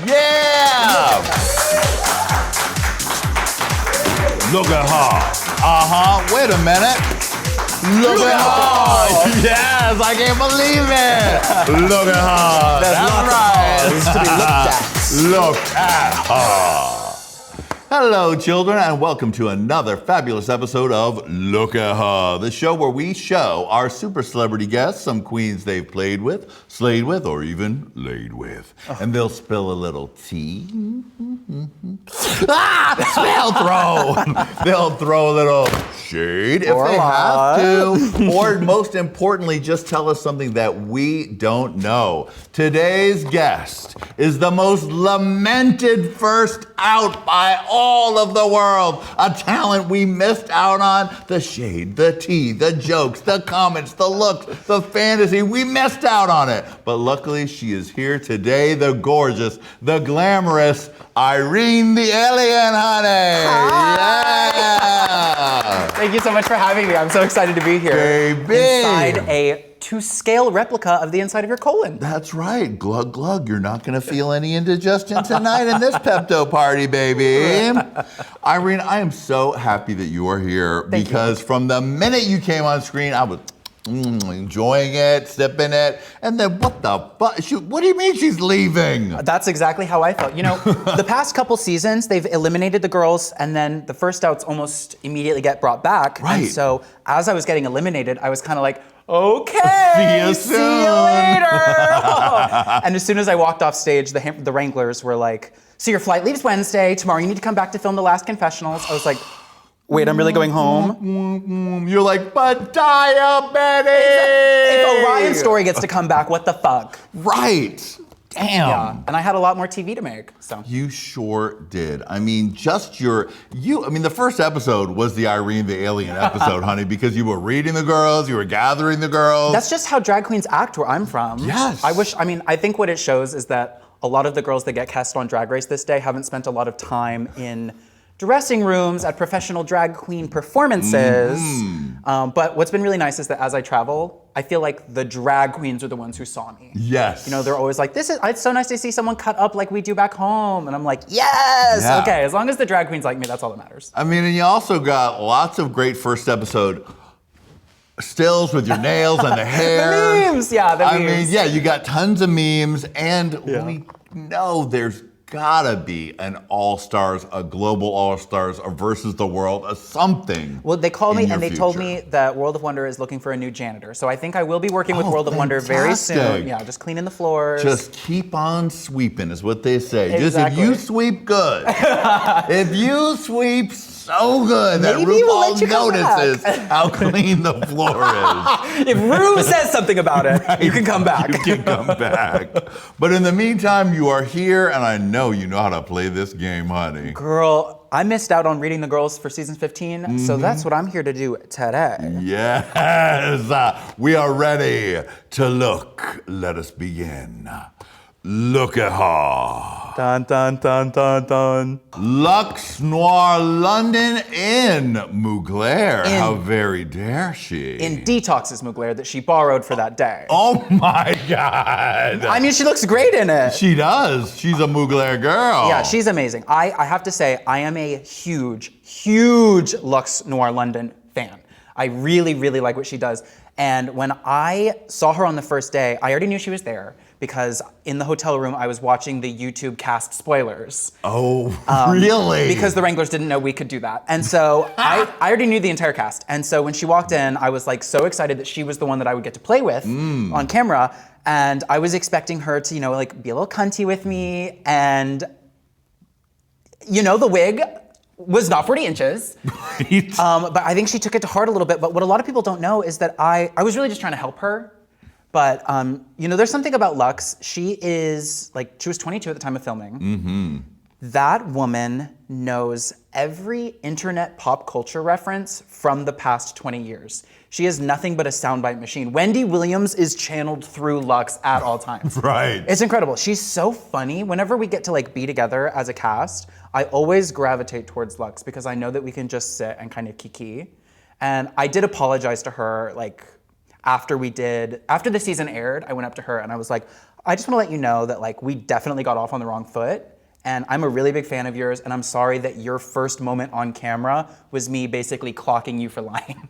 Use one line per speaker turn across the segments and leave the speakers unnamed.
Yeah! Look at her. Wait a minute. Look at her. Yes, I can't believe it. Look at her. That's right.
To be looked at.
Look at her. Hello, children, and welcome to another fabulous episode of Look at Her, the show where we show our super celebrity guests some queens they've played with, slayed with, or even laid with. And they'll spill a little tea. They'll throw a little shade if they have to. Or most importantly, just tell us something that we don't know. Today's guest is the most lamented first out by all of the world. A talent we missed out on. The shade, the tea, the jokes, the comments, the looks, the fantasy. We missed out on it. But luckily she is here today. The gorgeous, the glamorous Irene the Alien, honey.
Hi.
Yeah.
Thank you so much for having me. I'm so excited to be here.
Baby.
Inside a to-scale replica of the inside of your colon.
That's right. Glug, glug. You're not going to feel any indigestion tonight in this Pepto party, baby. Irene, I am so happy that you are here because from the minute you came on screen, I was enjoying it, sipping it, and then what the fuck? What do you mean she's leaving?
That's exactly how I felt. You know, the past couple seasons, they've eliminated the girls, and then the first outs almost immediately get brought back.
Right.
And so as I was getting eliminated, I was kind of like, okay,
see you
later. And as soon as I walked off stage, the Wranglers were like, so your flight leaves Wednesday, tomorrow you need to come back to film the last confessionals. I was like, wait, I'm really going home?
You're like, but diabetes!
If Orion's story gets to come back, what the fuck?
Right. Damn.
Yeah, and I had a lot more TV to make, so.
You sure did. I mean, the first episode was the Irene the Alien episode, honey, because you were reading the girls, you were gathering the girls.
That's just how drag queens act where I'm from.
Yes.
I think what it shows is that a lot of the girls that get cast on Drag Race this day haven't spent a lot of time in dressing rooms at professional drag queen performances. But what's been really nice is that as I travel, I feel like the drag queens are the ones who saw me.
Yes.
You know, they're always like, it's so nice to see someone cut up like we do back home. And I'm like, yes,
yeah.
Okay, as long as the drag queens like me, that's all that matters.
I mean, and you also got lots of great first episode stills with your nails and the hair.
The memes, yeah, the memes.
I mean, yeah, you got tons of memes, and we know there's gotta be an all-stars, a global all-stars, a versus the world, a something.
Well, they called me and they told
future.
me that World of Wonder is looking for a new janitor. So I think I will be working with World of Wonder very soon.
Fantastic.
Yeah, just cleaning the floors.
Just keep on sweeping is what they say.
Exactly.
Just if you sweep good, if you sweep so good that
Maybe we'll let
RuPaul
you come
notices
back.
how clean the floor is.
If Ru says something about it, you can come back.
You can come back. But in the meantime, you are here, and I know you know how to play this game, honey.
Girl, I missed out on reading the girls for season 15, so that's what I'm here to do today.
Yes, we are ready to look. Let us begin. Look at her.
Dun, dun, dun, dun, dun.
Luxx Noir London in Mugler. How very dare she?
In Detox's Mugler that she borrowed for that day.
Oh my God.
I mean, she looks great in it.
She does. She's a Mugler girl.
Yeah, she's amazing. I have to say, I am a huge, huge Luxx Noir London fan. I really, really like what she does. And when I saw her on the first day, I already knew she was there because in the hotel room, I was watching the YouTube cast spoilers.
Oh, really?
Because the Wranglers didn't know we could do that. And so I already knew the entire cast. And so when she walked in, I was like so excited that she was the one that I would get to play with on camera. And I was expecting her to, like be a little cunty with me. And, the wig was not 40 inches.
Right.
But I think she took it to heart a little bit. But what a lot of people don't know is that I was really just trying to help her. But, there's something about Luxx. She was 22 at the time of filming.
Mm-hmm.
That woman knows every internet pop culture reference from the past 20 years. She is nothing but a soundbite machine. Wendy Williams is channeled through Luxx at all times.
Right.
It's incredible. She's so funny. Whenever we get to be together as a cast, I always gravitate towards Luxx because I know that we can just sit and kind of kiki. And I did apologize to her, after the season aired, I went up to her and I was like, I just want to let you know that like we definitely got off on the wrong foot. And I'm a really big fan of yours, and I'm sorry that your first moment on camera was me basically clocking you for lying.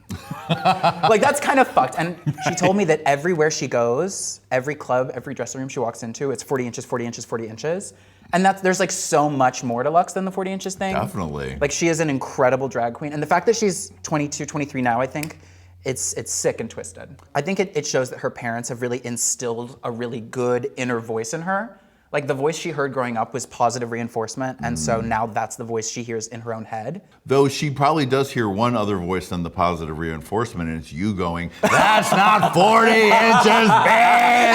Like, that's kind of fucked. And she told me that everywhere she goes, every club, every dressing room she walks into, it's 40 inches, 40 inches, 40 inches. And there's like so much more to Luxx than the 40 inches thing.
Definitely.
Like, she is an incredible drag queen. And the fact that she's 22, 23 now, I think, it's sick and twisted. I think it shows that her parents have really instilled a really good inner voice in her. Like, the voice she heard growing up was positive reinforcement, and so now that's the voice she hears in her own head.
Though she probably does hear one other voice than the positive reinforcement, and it's you going, "That's not 40 inches, bitch!"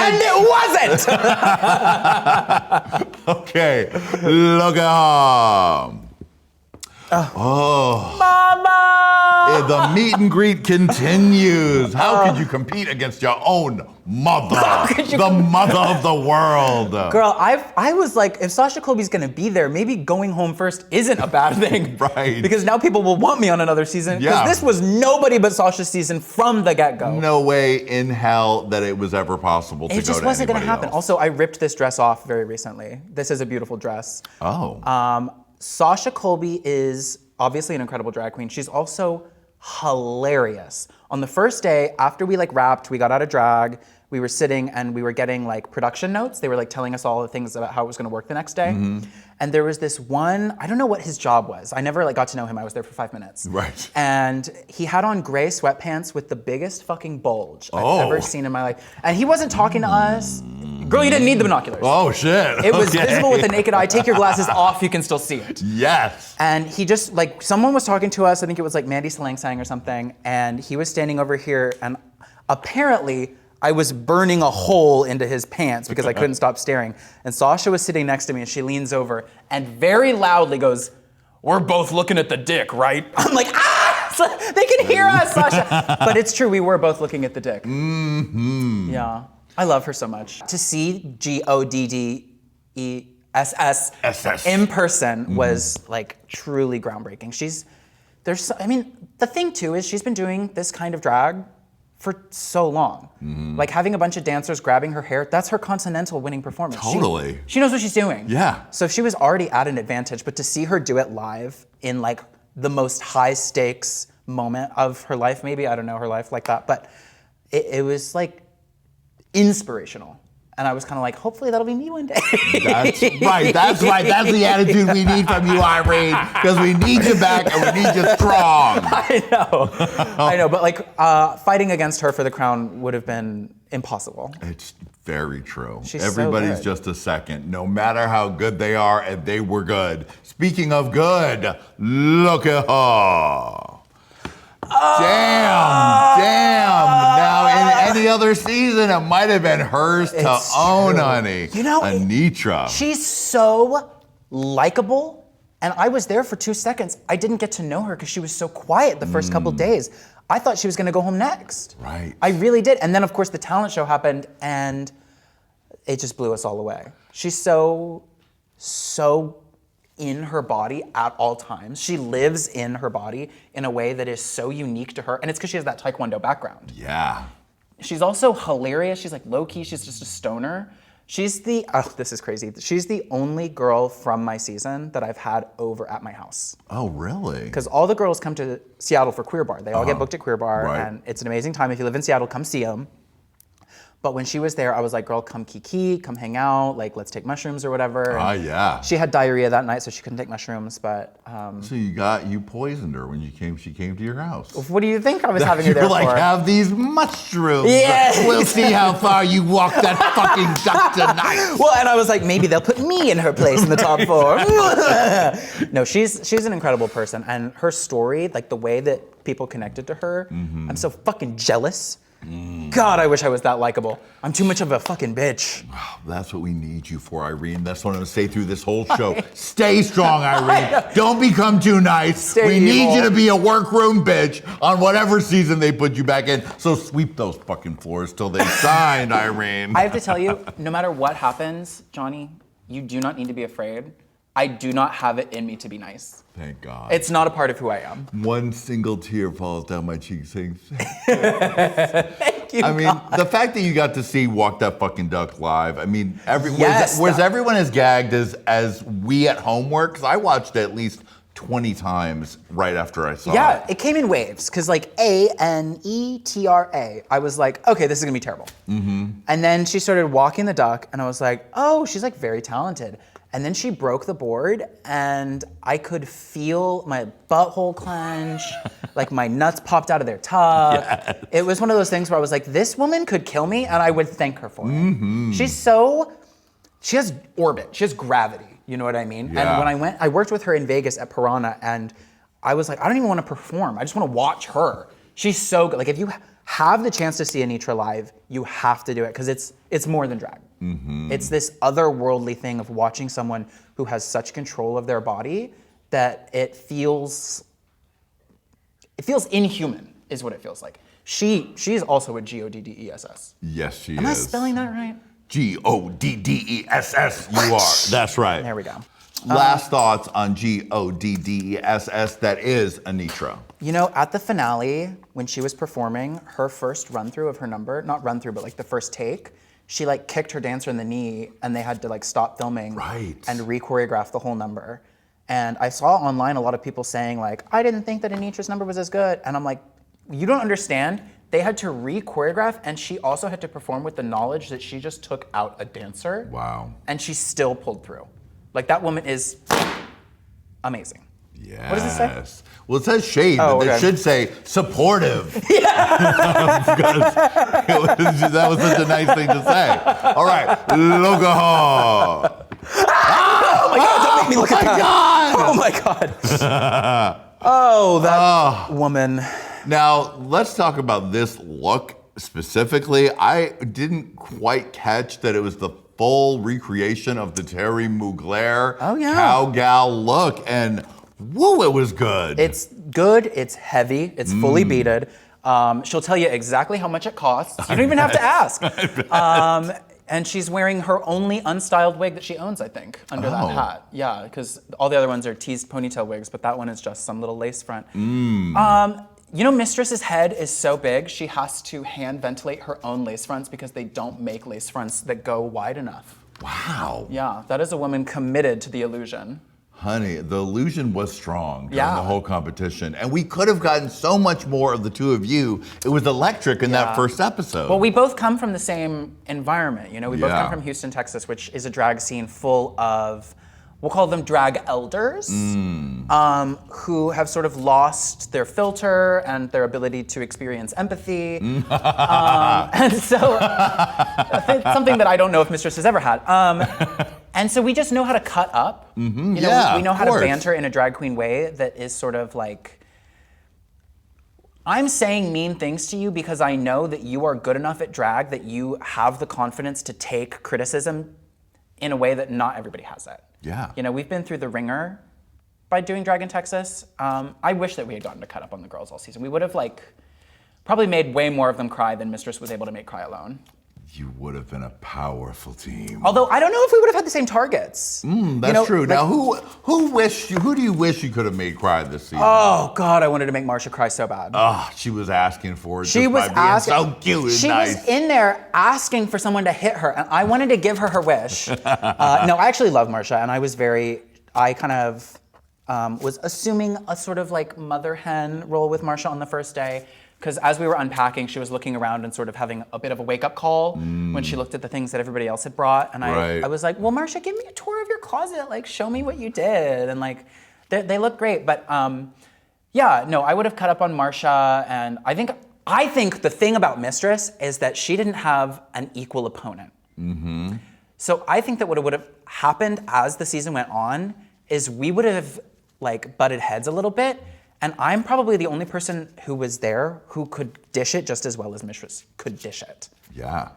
And it wasn't!
Okay, look at him. Oh.
Mama!
The meet and greet continues. How could you compete against your own mother? The mother of the world.
Girl, I was like, if Sasha Colby's gonna be there, maybe going home first isn't a bad thing.
Right.
Because now people will want me on another season. Because this was nobody but Sasha's season from the get-go.
No way in hell that it was ever possible to go to
It just wasn't gonna happen.
else.
Also, I ripped this dress off very recently. This is a beautiful dress.
Oh.
Sasha Colby is obviously an incredible drag queen. She's also hilarious. On the first day, after we like wrapped, we got out of drag, we were sitting and we were getting like production notes. They were like telling us all the things about how it was gonna work the next day. And there was this one, I don't know what his job was. I never like got to know him. I was there for 5 minutes.
Right.
And he had on gray sweatpants with the biggest fucking bulge I've ever seen in my life. And he wasn't talking to us. Girl, you didn't need the binoculars.
Oh shit.
It was visible with the naked eye. Take your glasses off, you can still see it.
Yes.
And he just, like, someone was talking to us, I think it was like Mandy Salangsang or something, and he was standing over here, and apparently I was burning a hole into his pants because I couldn't stop staring. And Sasha was sitting next to me, and she leans over and very loudly goes, "We're both looking at the dick, right?" I'm like, ah! So they can hear us, Sasha. But it's true, we were both looking at the dick. Yeah. I love her so much. To see GODDESS in person was like truly groundbreaking. The thing too is she's been doing this kind of drag for so long. Like having a bunch of dancers grabbing her hair, that's her Continental winning performance.
Totally.
She knows what she's doing.
Yeah.
So she was already at an advantage, but to see her do it live in like the most high stakes moment of her life, maybe, I don't know her life like that, but it was like, inspirational. And I was kind of like, hopefully that'll be me one day.
That's right. That's the attitude we need from you, Irene, because we need you back and we need you strong.
I know, but like fighting against her for the crown would have been impossible.
It's very true.
Everybody's
so just a second, no matter how good they are, and they were good. Speaking of good, look at her. Damn. Now, in any other season, it might have been hers to own, honey.
You know,
Anetra.
She's so likable, and I was there for 2 seconds. I didn't get to know her because she was so quiet the first couple days. I thought she was gonna go home next.
Right.
I really did. And then, of course, the talent show happened, and it just blew us all away. She's so in her body at all times. She lives in her body in a way that is so unique to her, and it's because she has that Taekwondo background.
Yeah.
She's also hilarious. She's like low-key, she's just a stoner. This is crazy. She's the only girl from my season that I've had over at my house.
Oh, really?
Because all the girls come to Seattle for Queer Bar. They all get booked at Queer Bar,
Right.
and it's an amazing time. If you live in Seattle, come see them. But when she was there, I was like, girl, come kiki, come hang out, like let's take mushrooms or whatever.
Yeah.
She had diarrhea that night, so she couldn't take mushrooms, but...
So you poisoned her when she came to your house.
What do you think I was having her there
You're like,
for?
have these mushrooms.
Yes.
We'll see how far you walk that fucking duck tonight.
Well, and I was like, maybe they'll put me in her place in the top 4. No, she's an incredible person, and her story, like the way that people connected to her, I'm so fucking jealous. God, I wish I was that likable. I'm too much of a fucking bitch.
That's what we need you for, Irene. That's what I'm gonna say through this whole show. Stay strong, Irene. Don't become too nice. We need you to be a workroom bitch on whatever season they put you back in. So sweep those fucking floors till they signed, Irene.
I have to tell you, no matter what happens, Jonny, you do not need to be afraid I do not have it in me to be nice.
Thank God.
It's not a part of who I am.
One single tear falls down my cheek saying,
Thank you,
I mean,
God.
the fact that you got to see Walk That Fucking Duck live, I mean,
Yes,
was everyone as gagged as we at home were? Because I watched it at least 20 times right after I saw it.
Yeah, it came in waves, because like Anetra, I was like, okay, this is gonna be terrible. And then she started walking the duck, and I was like, oh, she's like very talented. And then she broke the board, and I could feel my butthole clench, like my nuts popped out of their tub.
Yes.
It was one of those things where I was like, this woman could kill me, and I would thank her for it. She has orbit, she has gravity, you know what I mean?
Yeah.
And when I worked with her in Vegas at Piranha, and I was like, I don't even want to perform, I just want to watch her. She's so good. Like, if you have the chance to see Anetra live, you have to do it, because it's more than drag. It's this otherworldly thing of watching someone who has such control of their body that it feels inhuman, is what it feels like. She's also a Goddess.
Yes, she is.
Am I spelling that right?
Goddess. You are. That's right.
There we go.
Last thoughts on Goddess, that is Anetra.
You know, at the finale, when she was performing, her first run through of her number, not run through, but like the first take, she like kicked her dancer in the knee, and they had to like stop filming and re-choreograph the whole number. And I saw online a lot of people saying like, I didn't think that Anetra's number was as good. And I'm like, you don't understand. They had to re-choreograph, and she also had to perform with the knowledge that she just took out a dancer.
Wow.
And she still pulled through. Like, that woman is amazing.
Yes.
What does it say?
Well, it says shade, but
okay.
it should say supportive. Yeah. That was such a nice thing to say. All right, look at her.
Oh my God, don't make me look at that.
God.
Oh my God. Oh, that woman.
Now, let's talk about this look specifically. I didn't quite catch that it was the full recreation of the Terry Mugler cowgal look, and whoa, it was good.
It's good, it's heavy, it's fully beaded. She'll tell you exactly how much it costs. You don't even have to ask. And she's wearing her only unstyled wig that she owns, I think, under that hat. Yeah, because all the other ones are teased ponytail wigs, but that one is just some little lace front. You know, Mistress's head is so big, she has to hand ventilate her own lace fronts because they don't make lace fronts that go wide enough.
Wow.
Yeah, that is a woman committed to the illusion.
Honey, the illusion was strong during
Yeah.
the whole competition. And we could have gotten so much more of the two of you. It was electric in that first episode.
Well, we both come from the same environment. You know, we both come from Houston, Texas, which is a drag scene full of, we'll call them drag elders, who have sort of lost their filter and their ability to experience empathy. And so, it's something that I don't know if Mistress has ever had. And so we just know how to cut up. You know, we know how to banter in a drag queen way that is sort of like, I'm saying mean things to you because I know that you are good enough at drag that you have the confidence to take criticism in a way that not everybody has it.
Yeah.
You know, we've been through the ringer by doing drag in Texas. I wish that we had gotten to cut up on the girls all season. We would have like probably made way more of them cry than Mistress was able to make cry alone.
You would have been a powerful team.
Although I don't know if we would have had the same targets.
That's true. Like, now, who do you wish you could have made cry this season?
Oh God, I wanted to make Marcia cry so bad.
Oh, she was asking for it.
She was
asking. So cute and
she
nice.
was in there asking for someone to hit her, and I wanted to give her her wish. No, I actually love Marcia, and I kind of was assuming a sort of like mother hen role with Marcia on the first day. Because as we were unpacking, she was looking around and sort of having a bit of a wake-up call when she looked at the things that everybody else had brought. And I was like, well, Marcia, give me a tour of your closet. Like, show me what you did. And like, they look great. But yeah, no, I would have cut up on Marcia. And I think the thing about Mistress is that she didn't have an equal opponent. So I think that what would have happened as the season went on is we would have like butted heads a little bit. And I'm probably the only person who was there who could dish it just as well as Mistress could dish it.
Yeah.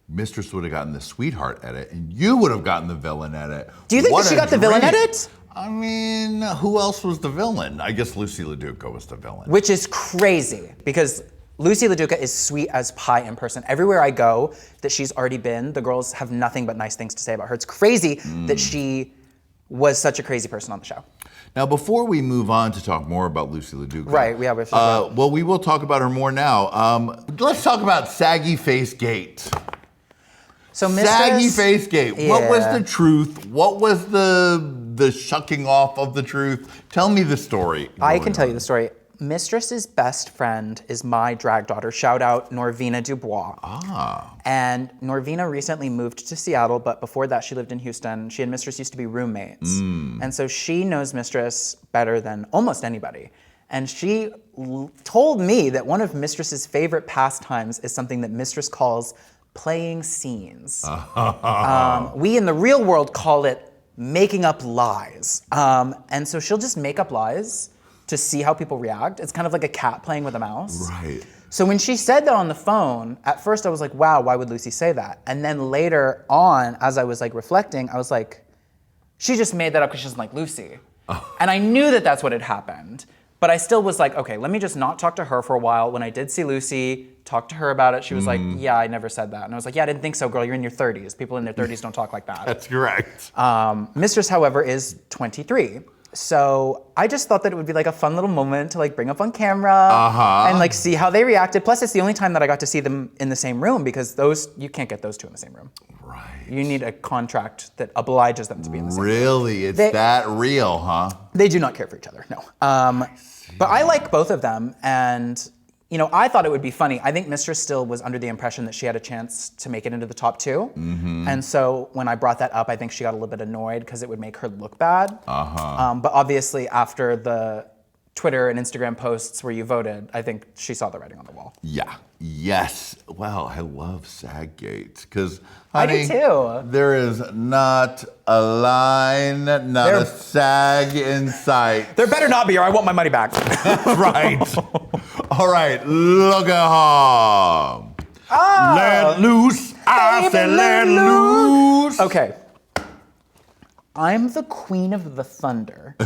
Mistress would have gotten the sweetheart edit, and you would have gotten the villain edit.
Do you think that she got the villain edit?
I mean, who else was the villain? I guess Lucy Laduca was the villain.
Which is crazy, because Lucy Laduca is sweet as pie in person. Everywhere I go that she's already been, the girls have nothing but nice things to say about her. It's crazy that she
was
such a crazy person on the show.
Now, before we move on to talk more about Lucy Laduca,
right? We
well, we will talk about her more now. Let's talk about Saggy Face Gate.
So,
Saggy Face Gate.
Yeah.
What was the truth? What was the shucking off of the truth? Tell me the story.
I can tell you the story. Mistress's best friend is my drag daughter. Shout out Norvina Dubois. And Norvina recently moved to Seattle, but before that she lived in Houston. She and Mistress used to be roommates. And so she knows Mistress better than almost anybody. And she told me that one of Mistress's favorite pastimes is something that Mistress calls playing scenes. We in the real world call it making up lies. And so she'll just make up lies to see how people react. It's kind of like a cat playing with a mouse.
Right.
So when she said that on the phone, at first I was like, wow, why would Lucy say that? And then later on, as I was like reflecting, I was like, she just made that up because she doesn't like Lucy. And I knew that that's what had happened. But I still was like, okay, let me just not talk to her for a while. When I did see Lucy, talk to her about it, she was like, yeah, I never said that. And I was like, yeah, I didn't think so, girl. You're in your 30s. People in their 30s don't talk like that.
That's correct.
Mistress, however, is 23. So I just thought that it would be like a fun little moment to like bring up on camera and like see how they reacted. Plus, it's the only time that I got to see them in the same room because you can't get those two in the same room.
Right.
You need a contract that obliges them to be in the same room.
Really? It's that real, huh?
They do not care for each other, no. But I like both of them, and you know, I thought it would be funny. I think Mistress still was under the impression that she had a chance to make it into the top 2. And so when I brought that up, I think she got a little bit annoyed because it would make her look bad. But obviously after the Twitter and Instagram posts where you voted, I think she saw the writing on the wall.
Yeah. Yes. Well, I love Saggate because,
honey, I do too.
There is not a line, not a sag in sight.
There better not be, or I want my money back.
Right. All right. Look at her. Let loose. I said let loose.
Okay. I'm the queen of the thunder.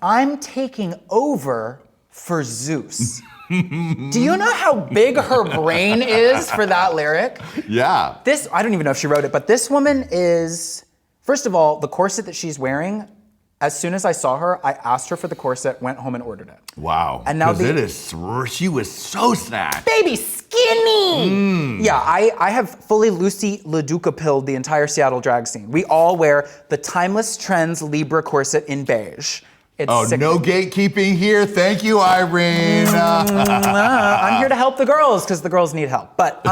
I'm taking over for Zeus. Do you know how big her brain is for that lyric?
Yeah.
I don't even know if she wrote it, but this woman is, first of all, the corset that she's wearing, as soon as I saw her, I asked her for the corset, went home and ordered it.
Wow.
And now
she was so snatched.
Baby skinny! Yeah, I have fully Lucy Laduca pilled the entire Seattle drag scene. We all wear the Timeless Trends Libra corset in beige. It's
no gatekeeping here. Thank you, Irene.
I'm here to help the girls because the girls need help. But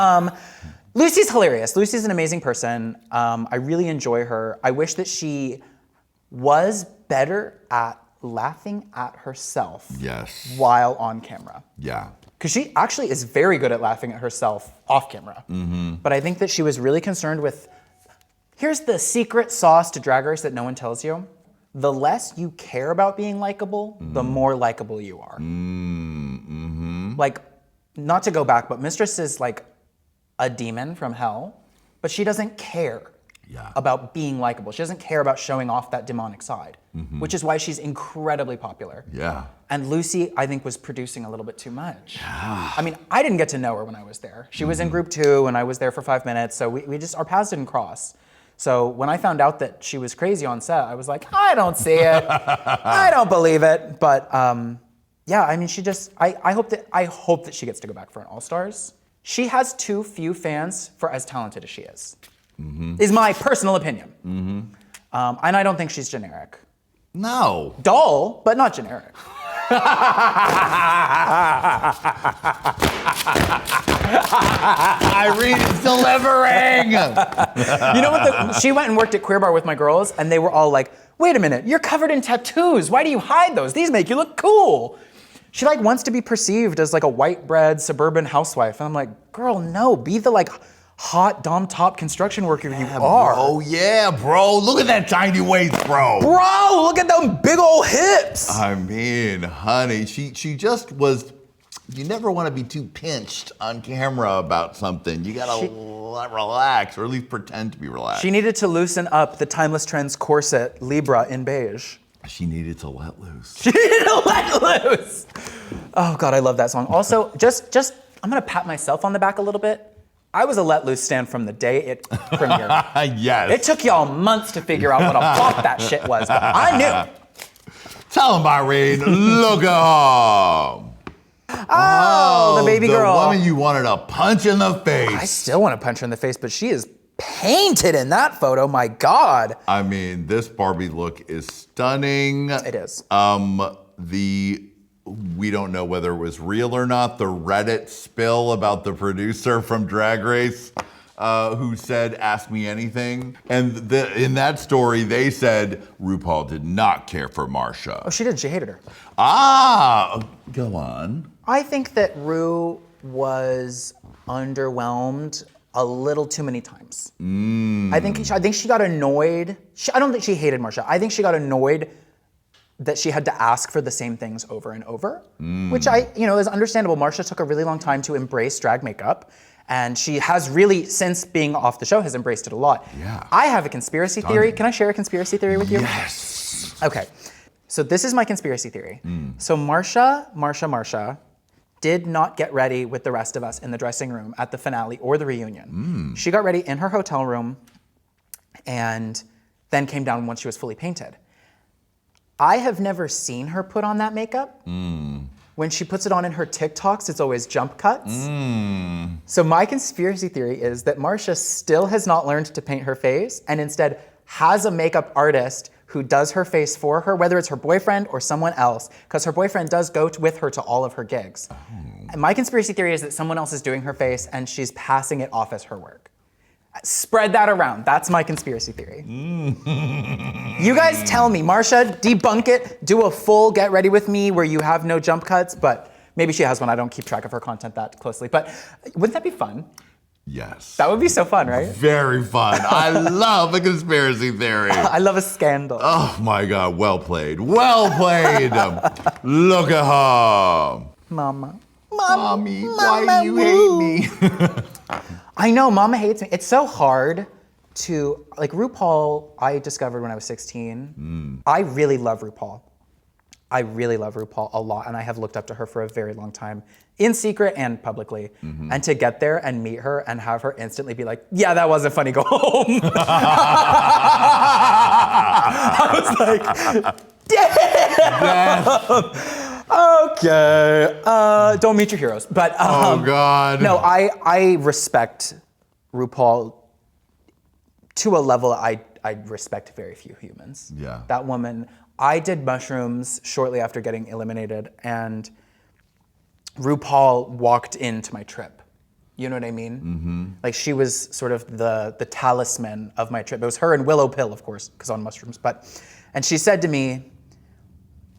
Lucy's hilarious. Lucy's an amazing person. I really enjoy her. I wish that she was better at laughing at herself while on camera.
Yeah.
Because she actually is very good at laughing at herself off camera. But I think that she was really concerned with, here's the secret sauce to Drag Race that no one tells you. The less you care about being likable, the more likable you are. Like, not to go back, but Mistress is like a demon from hell, but she doesn't care about being likable. She doesn't care about showing off that demonic side, which is why she's incredibly popular.
Yeah.
And Lucy, I think, was producing a little bit too much. I mean, I didn't get to know her when I was there. She was in group 2 and I was there for 5 minutes, so we just, our paths didn't cross. So when I found out that she was crazy on set, I was like, I don't see it. I don't believe it. But yeah, I mean, she just, I hope that she gets to go back for an All-Stars. She has too few fans for as talented as she is my personal opinion. And I don't think she's generic.
No.
Dull, but not generic.
Irene is delivering.
You know what? She went and worked at Queer Bar with my girls, and they were all like, wait a minute, you're covered in tattoos. Why do you hide those? These make you look cool. She like wants to be perceived as like a white bread suburban housewife. And I'm like, girl, no, be the like hot dom top construction worker you are.
Oh yeah, bro. Look at that tiny waist, bro.
Bro, look at them big old hips.
I mean, honey, she just was. You never want to be too pinched on camera about something. You gotta relax, or at least pretend to be relaxed.
She needed to loosen up the Timeless Trends corset Libra in beige.
She needed to let loose.
She needed to let loose. Oh God, I love that song. Also, just I'm gonna pat myself on the back a little bit. I was a let loose stan from the day it premiered.
Yes.
It took y'all months to figure out what a flop that shit was, but I knew.
Tell him, Irene. Look at him.
Oh, the baby girl.
The woman you wanted to punch in the face.
I still want to punch her in the face, but she is painted in that photo. My God.
I mean, this Barbie look is stunning.
It is.
We don't know whether it was real or not. The Reddit spill about the producer from Drag Race who said, "Ask me anything." And in that story, they said RuPaul did not care for Marcia.
Oh, she did. She hated her.
Go on.
I think that Ru was underwhelmed a little too many times. I think she got annoyed. I don't think she hated Marcia. I think she got annoyed that she had to ask for the same things over and over, which is understandable. Marcia took a really long time to embrace drag makeup, and she has really, since being off the show, has embraced it a lot.
Yeah.
I have a conspiracy theory. Can I share a conspiracy theory with you?
Yes.
Okay, so this is my conspiracy theory. So Marcia did not get ready with the rest of us in the dressing room at the finale or the reunion. She got ready in her hotel room and then came down once she was fully painted. I have never seen her put on that makeup. When she puts it on in her TikToks, it's always jump cuts. So my conspiracy theory is that Marcia still has not learned to paint her face and instead has a makeup artist who does her face for her, whether it's her boyfriend or someone else, because her boyfriend does go with her to all of her gigs. And my conspiracy theory is that someone else is doing her face and she's passing it off as her work. Spread that around. That's my conspiracy theory. You guys tell me, Marcia, debunk it, do a full get ready with me where you have no jump cuts, but maybe she has one. I don't keep track of her content that closely, but wouldn't that be fun?
Yes.
That would be so fun, right?
Very fun. I love a conspiracy theory.
I love a scandal.
Oh my God, well played. Well played. Look at her.
Mama.
Mommy, why do you hate me?
I know, Mama hates me. It's so hard to, like RuPaul, I discovered when I was 16. I really love RuPaul. I really love RuPaul a lot, and I have looked up to her for a very long time, in secret and publicly. And to get there and meet her and have her instantly be like, yeah, that wasn't funny, go home. I was like, damn! Okay, don't meet your heroes. But
oh God.
No, I respect RuPaul to a level I respect very few humans.
Yeah.
That woman, I did mushrooms shortly after getting eliminated, and RuPaul walked into my trip. You know what I mean? Like she was sort of the talisman of my trip. It was her and Willow Pill, of course, because on mushrooms. And she said to me,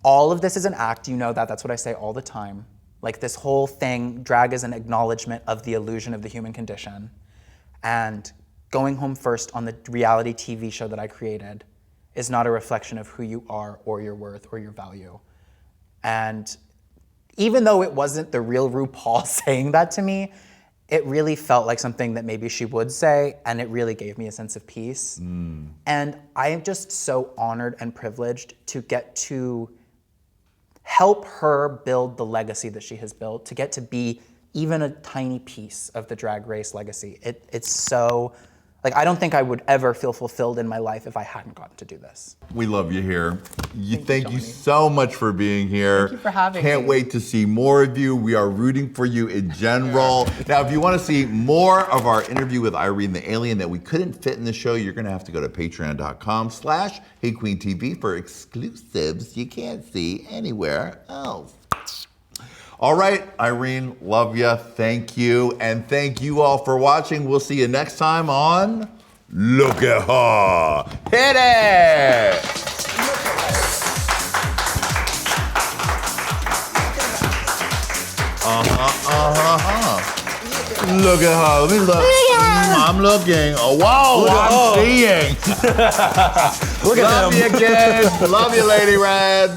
all of this is an act, you know that, that's what I say all the time. Like this whole thing, drag is an acknowledgement of the illusion of the human condition. And going home first on the reality TV show that I created is not a reflection of who you are or your worth or your value. And even though it wasn't the real RuPaul saying that to me, it really felt like something that maybe she would say, and it really gave me a sense of peace. And I am just so honored and privileged to get to help her build the legacy that she has built, to get to be even a tiny piece of the Drag Race legacy. It's so, like, I don't think I would ever feel fulfilled in my life if I hadn't gotten to do this.
We love you here. Thank you so much for being here.
Thank you for having me.
Can't wait to see more of you. We are rooting for you in general. Now, if you want to see more of our interview with Irene the Alien that we couldn't fit in the show, you're going to have to go to patreon.com/HeyQueenTV for exclusives you can't see anywhere else. All right, Irene, love you. Thank you. And thank you all for watching. We'll see you next time on Look at Her. Hit it! Look at her. Let me look. I'm looking. Oh, wow, I'm seeing.
Look at
Love you, kid. Love you, Lady Red.